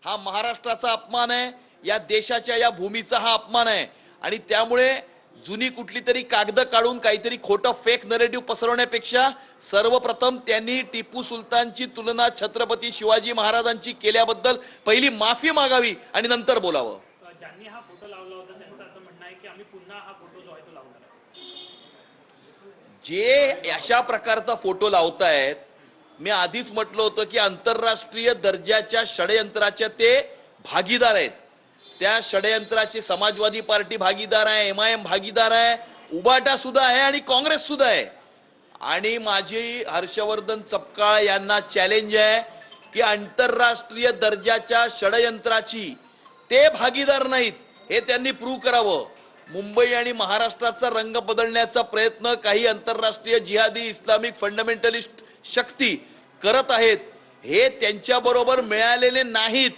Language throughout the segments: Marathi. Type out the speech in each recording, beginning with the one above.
हा महाराष्ट्राचा अपमान आहे, या देशाच्या या भूमीचा हा अपमान आहे। आणि त्यामुळे जुनी कुठली तरी कागद काढून काहीतरी खोटं फेक नरेटिव्ह पसरवण्यापेक्षा सर्वप्रथम त्यांनी टिपू सुलतानची तुलना छत्रपती शिवाजी महाराजांची केल्याबद्दल पहिली माफी मागावी आणि नंतर बोलावं। ज्यांनी हा फोटो लावला होता त्यांचं असं म्हणणं आहे की आम्ही पुन्हा हा फोटो जो आहे तो लावणार आहे। जे अशा प्रकारचा फोटो लावतायत, मी आधीच म्हटलं होतं की आंतरराष्ट्रीय दर्जाच्या षडयंत्राचे ते भागीदार आहेत। त्या षडयंत्राचे समाजवादी पार्टी भागीदार आहे, MIM भागीदार आहे, उबाटा सुद्धा आहे आणि काँग्रेस सुद्धा आहे। आणि माझी हर्षवर्धन चपकाळ यांना चॅलेंज आहे की आंतरराष्ट्रीय दर्जाच्या षडयंत्राची ते भागीदार नाहीत हे त्यांनी प्रूव्ह करावं। मुंबई आणि महाराष्ट्राचा रंग बदलण्याचा प्रयत्न काही आंतरराष्ट्रीय जिहादी इस्लामिक फंडामेंटलिस्ट शक्ती करत आहेत, हे त्यांच्याबरोबर मिळालेले नाहीत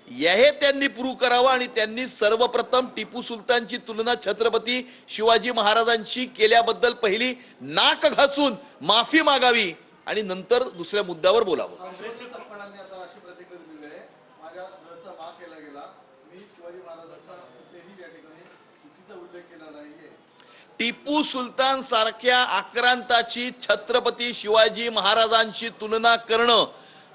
हे त्यांनी प्रूव्ह करावं। आणि त्यांनी सर्वप्रथम टिपू सुलतानची तुलना छत्रपती शिवाजी महाराजांशी केल्याबद्दल पहिली नाक घासून माफी मागावी आणि नंतर दुसऱ्या मुद्द्यावर बोलावं। टिपू सुलतान सारख्या आक्रांताची छत्रपती शिवाजी महाराजांशी तुलना करणं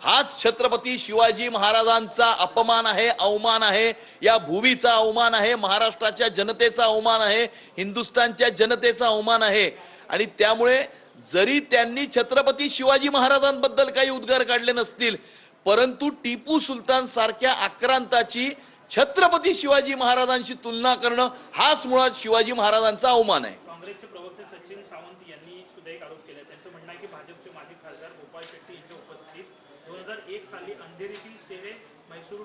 हाच छत्रपती शिवाजी महाराजांचा अपमान आहे, अवमान आहे, या भूमीचा अवमान आहे, महाराष्ट्राच्या जनतेचा अवमान आहे, हिंदुस्थानच्या जनतेचा अवमान आहे। आणि त्यामुळे जरी त्यांनी छत्रपती शिवाजी महाराजांबद्दल काही उद्गार काढले नसतील, परंतु टिपू सुलतान सारख्या आक्रांताची छत्रपती शिवाजी महाराजांशी तुलना करणं हाच मुळात शिवाजी महाराजांचा अवमान आहे। काँग्रेसचे प्रवक्ते सचिन सावंत यांनी सुद्धा एक आरोप केला। त्यांचं म्हणणं आहे की भाजपचे माजी खासदार गोपाळ शेट्टी यांच्या उपस्थितीत 2001 साली अंधेरीतील शेरे मैसूर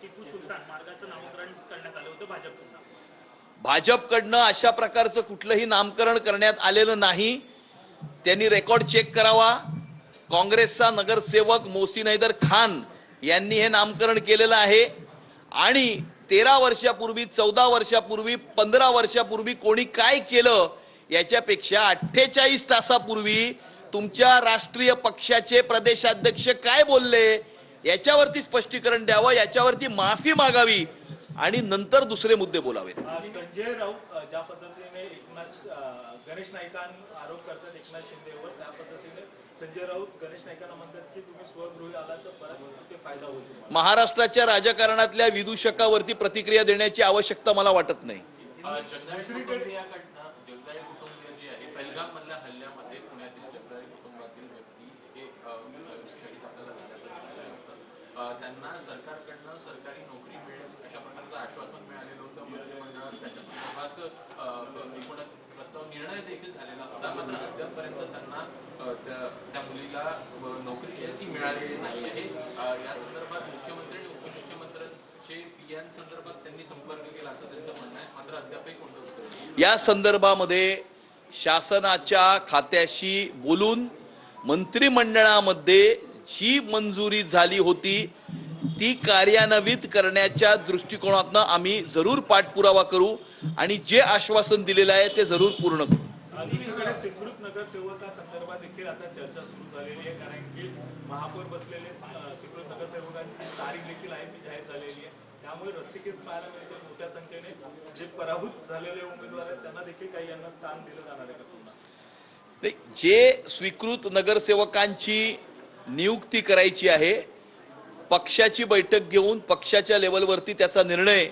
टिपू सुलतान मार्गाचं नामकरण करण्यात आलं होतं भाजपकडून। भाजपकडनं अशा प्रकारचं कुठलंही नामकरण करण्यात आलेलं नाही। त्यांनी रेकॉर्ड चेक करावा। काँग्रेसचा नगरसेवक मोहसिन हैदर खान यांनी हे नामकरण केलेलं आहे। आणि 13 वर्षापूर्वी, 14 वर्षापूर्वी, 15 वर्षापूर्वी कोणी काय केलं याच्यापेक्षा 48 तासापूर्वी तुमच्या राष्ट्रीय पक्षाचे प्रदेशाध्यक्ष काय बोलले याच्यावरती स्पष्टीकरण द्यावं, याच्यावरती माफी मागावी आणि नंतर दुसरे मुद्दे बोलावेत। संजय राऊत ज्या पद्धतीने गणेश नाईकांवर आरोप करतात एकनाथ शिंदेवर, त्या पद्धतीने संजय राऊत गणेश नाईकांना म्हणतात की तुम्ही स्वगृही आलात तर परत ते फायदा होईल। महाराष्ट्राच्या राजकारणातल्या विदूषकावरती प्रतिक्रिया देण्याची आवश्यकता मला वाटत नाही। जगदाळे कुटुंबीय जे आहे, पहलगाम मधल्या हल्ल्यामध्ये पुण्यातील जगदाळे कुटुंबातील व्यक्ती हे शहीद आपल्याला झाल्याचं दिसलं होतं। त्यांना सरकारकडनं सरकारी नोकरी मिळेल अशा प्रकारचं आश्वासन मिळालेलं होतं मंत्रिमंडळात। त्याच्या संदर्भात एकूणच प्रस्ताव निर्णय देखील झालेला होता, मात्र अद्यापपर्यंत त्यांना त्या मुलीला नोकरी आहे ती मिळालेली नाही आहे। या संदर्भात मुख्यमंत्री आणि उपमुख्यमंत्र्यांचे पियांसंदर्भात त्यांनी संपर्क केला असं त्यांचं म्हणणं आहे, मात्र अद्यापही कोणतं उत्तर या संदर्भामध्ये शासनाच्या खात्याशी बोलून मंत्रिमंडळामध्ये जी मंजुरी झाली होती ती कार्यान्वित करण्याच्या दृष्टिकोनातून आम्ही जरूर पाठपुरावा करू आणि जे आश्वासन दिलेलं आहे ते जरूर पूर्ण करू। स्वीकृत नगरसेवकांसंदर्भात देखील आता चर्चा सुरू झालेली आहे, कारण की महापौर बसलेले स्वीकृत नगरसेवकांची तारीख देखील आहे ती जाहीर झालेली आहे। त्यामुळे रस्सीकेस पाहायला मिळते, मोठ्या संख्येने जे पराभूत झालेले उमेदवार आहेत त्यांना देखील काही यांना स्थान दिलं जाणार आहे का पुन्हा? जे स्वीकृत नगरसेवकांची नियुक्ती करायची आहे, पक्षाची बैठक घेऊन पक्षाच्या लेवलवरती त्याचा निर्णय